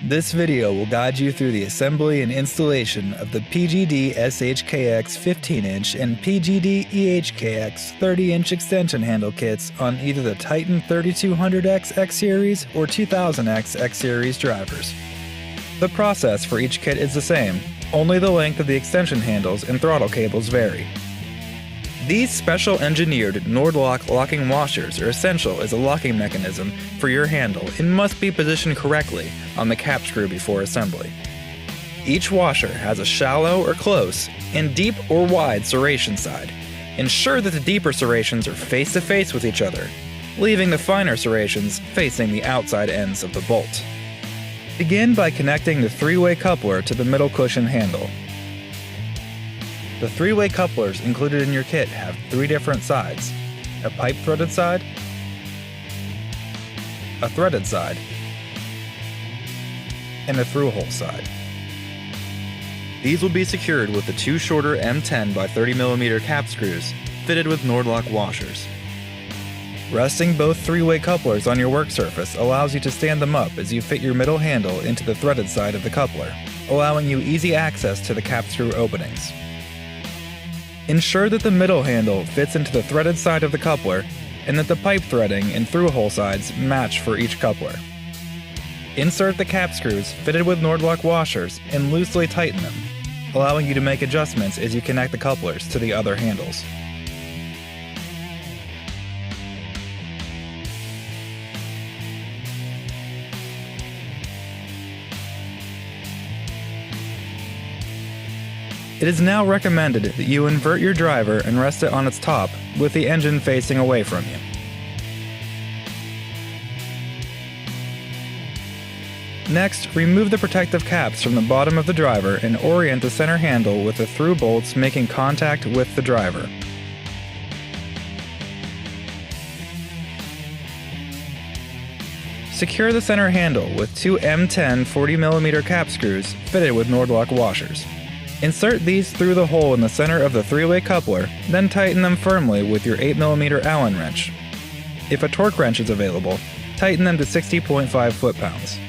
This video will guide you through the assembly and installation of the PGDSHKX 15-inch and PGDEHKX 30-inch extension handle kits on either the Titan 3200X X Series or 2000X X Series drivers. The process for each kit is the same, only the length of the extension handles and throttle cables vary. These special engineered Nordlock locking washers are essential as a locking mechanism for your handle and must be positioned correctly on the cap screw before assembly. Each washer has a shallow or close and deep or wide serration side. Ensure that the deeper serrations are face to face with each other, leaving the finer serrations facing the outside ends of the bolt. Begin by connecting the three-way coupler to the middle cushion handle. The three-way couplers included in your kit have three different sides: a pipe-threaded side, a threaded side, and a through-hole side. These will be secured with the two shorter M10 by 30mm cap screws fitted with Nordlock washers. Resting both three-way couplers on your work surface allows you to stand them up as you fit your middle handle into the threaded side of the coupler, allowing you easy access to the cap screw openings. Ensure that the middle handle fits into the threaded side of the coupler and that the pipe threading and through-hole sides match for each coupler. Insert the cap screws fitted with Nordlock washers and loosely tighten them, allowing you to make adjustments as you connect the couplers to the other handles. It is now recommended that you invert your driver and rest it on its top with the engine facing away from you. Next, remove the protective caps from the bottom of the driver and orient the center handle with the through bolts making contact with the driver. Secure the center handle with two M10 40mm cap screws fitted with Nordlock washers. Insert these through the hole in the center of the three-way coupler, then tighten them firmly with your 8mm Allen wrench. If a torque wrench is available, tighten them to 60.5 foot-pounds.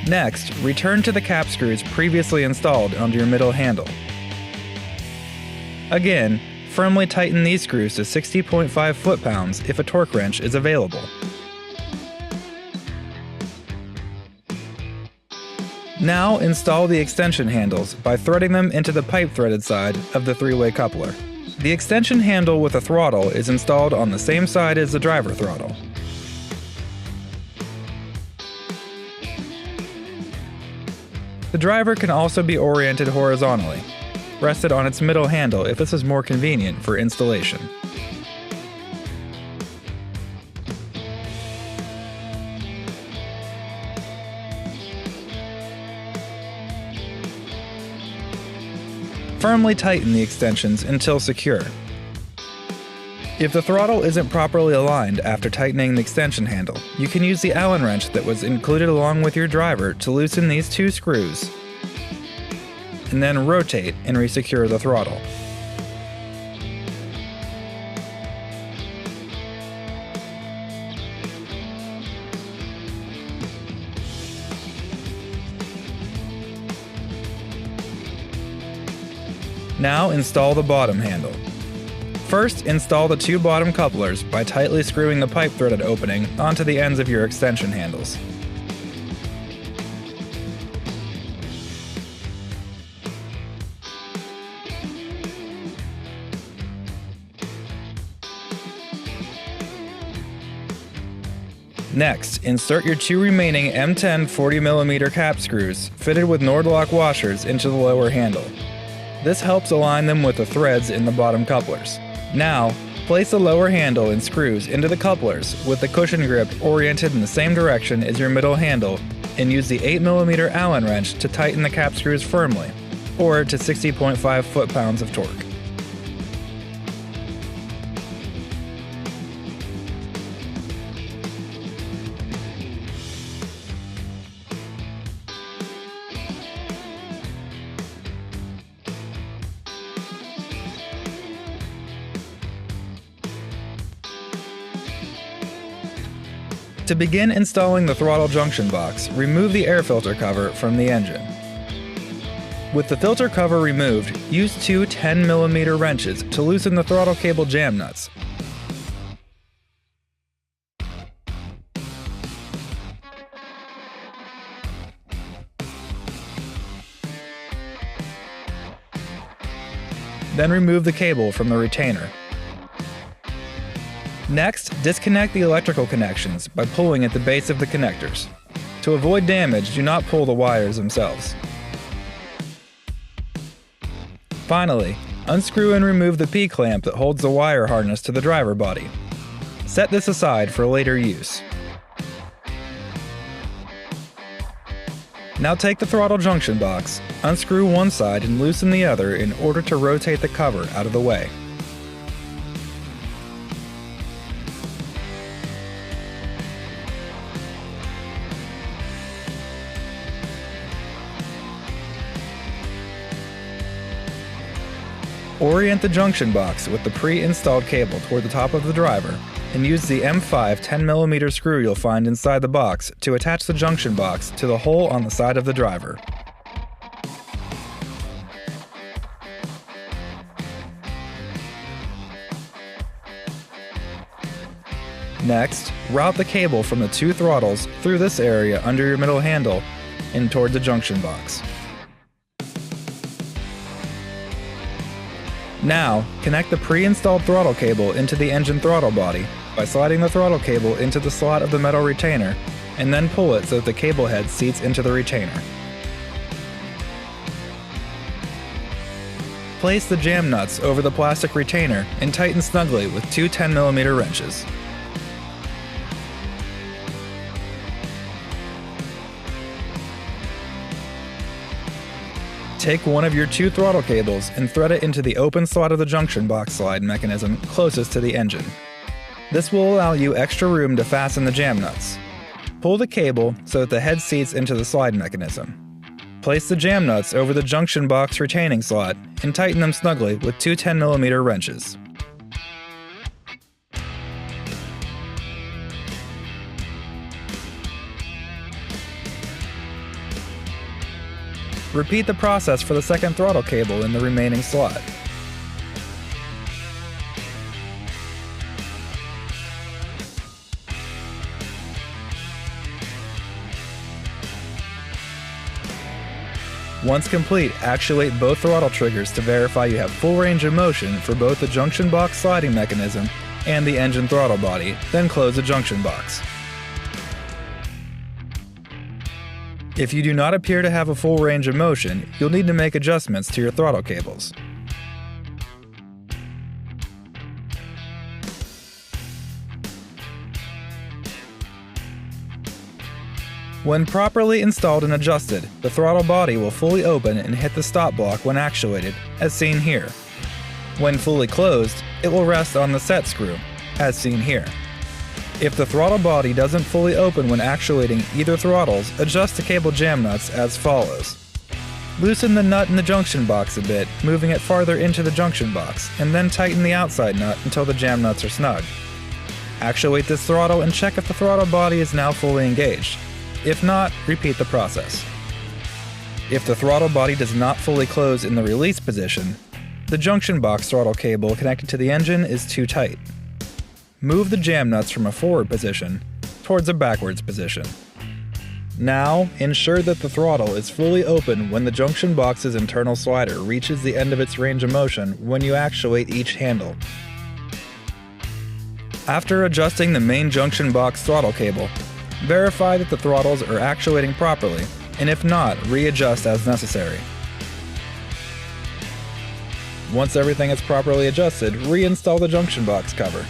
Next, return to the cap screws previously installed onto your middle handle. Again, firmly tighten these screws to 60.5 foot-pounds if a torque wrench is available. Now install the extension handles by threading them into the pipe-threaded side of the three-way coupler. The extension handle with a throttle is installed on the same side as the driver throttle. The driver can also be oriented horizontally, rested on its middle handle if this is more convenient for installation. Firmly tighten the extensions until secure. If the throttle isn't properly aligned after tightening the extension handle, you can use the Allen wrench that was included along with your driver to loosen these two screws, and then rotate and resecure the throttle. Now install the bottom handle. First, install the two bottom couplers by tightly screwing the pipe threaded opening onto the ends of your extension handles. Next, insert your two remaining M10 40mm cap screws fitted with Nordlock washers into the lower handle. This helps align them with the threads in the bottom couplers. Now, place the lower handle and screws into the couplers with the cushion grip oriented in the same direction as your middle handle and use the 8mm Allen wrench to tighten the cap screws firmly, or to 60.5 foot-pounds of torque. To begin installing the throttle junction box, remove the air filter cover from the engine. With the filter cover removed, use two 10mm wrenches to loosen the throttle cable jam nuts. Then remove the cable from the retainer. Next, disconnect the electrical connections by pulling at the base of the connectors. To avoid damage, do not pull the wires themselves. Finally, unscrew and remove the P-clamp that holds the wire harness to the driver body. Set this aside for later use. Now take the throttle junction box, unscrew one side and loosen the other in order to rotate the cover out of the way. Orient the junction box with the pre-installed cable toward the top of the driver and use the M5 10mm screw you'll find inside the box to attach the junction box to the hole on the side of the driver. Next, route the cable from the two throttles through this area under your middle handle and toward the junction box. Now, connect the pre-installed throttle cable into the engine throttle body by sliding the throttle cable into the slot of the metal retainer and then pull it so that the cable head seats into the retainer. Place the jam nuts over the plastic retainer and tighten snugly with two 10mm wrenches. Take one of your two throttle cables and thread it into the open slot of the junction box slide mechanism closest to the engine. This will allow you extra room to fasten the jam nuts. Pull the cable so that the head seats into the slide mechanism. Place the jam nuts over the junction box retaining slot and tighten them snugly with two 10mm wrenches. Repeat the process for the second throttle cable in the remaining slot. Once complete, actuate both throttle triggers to verify you have full range of motion for both the junction box sliding mechanism and the engine throttle body, then close the junction box. If you do not appear to have a full range of motion, you'll need to make adjustments to your throttle cables. When properly installed and adjusted, the throttle body will fully open and hit the stop block when actuated, as seen here. When fully closed, it will rest on the set screw, as seen here. If the throttle body doesn't fully open when actuating either throttles, adjust the cable jam nuts as follows. Loosen the nut in the junction box a bit, moving it farther into the junction box, and then tighten the outside nut until the jam nuts are snug. Actuate this throttle and check if the throttle body is now fully engaged. If not, repeat the process. If the throttle body does not fully close in the release position, the junction box throttle cable connected to the engine is too tight. Move the jam nuts from a forward position towards a backwards position. Now, ensure that the throttle is fully open when the junction box's internal slider reaches the end of its range of motion when you actuate each handle. After adjusting the main junction box throttle cable, verify that the throttles are actuating properly, and if not, readjust as necessary. Once everything is properly adjusted, reinstall the junction box cover.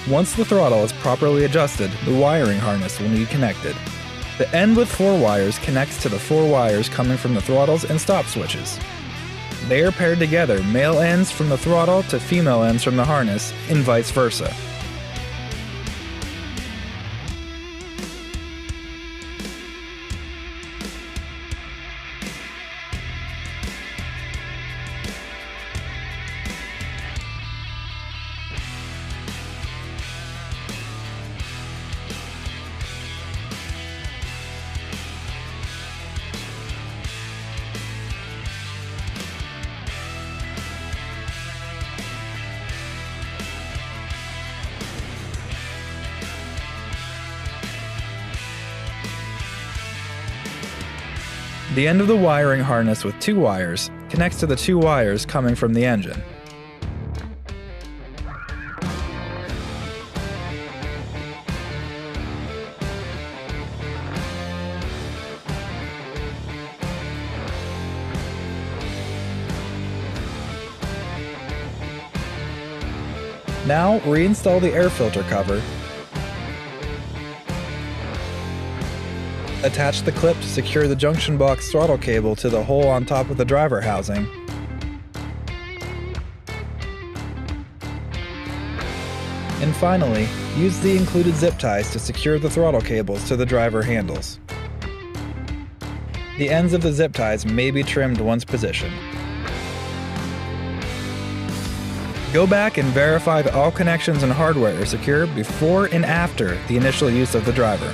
Once the throttle is properly adjusted, the wiring harness will need connected. The end with 4 wires connects to the 4 wires coming from the throttles and stop switches. They are paired together, male ends from the throttle to female ends from the harness, and vice versa. The end of the wiring harness with 2 wires connects to the 2 wires coming from the engine. Now reinstall the air filter cover. Attach the clip to secure the junction box throttle cable to the hole on top of the driver housing. And finally, use the included zip ties to secure the throttle cables to the driver handles. The ends of the zip ties may be trimmed once positioned. Go back and verify that all connections and hardware are secure before and after the initial use of the driver.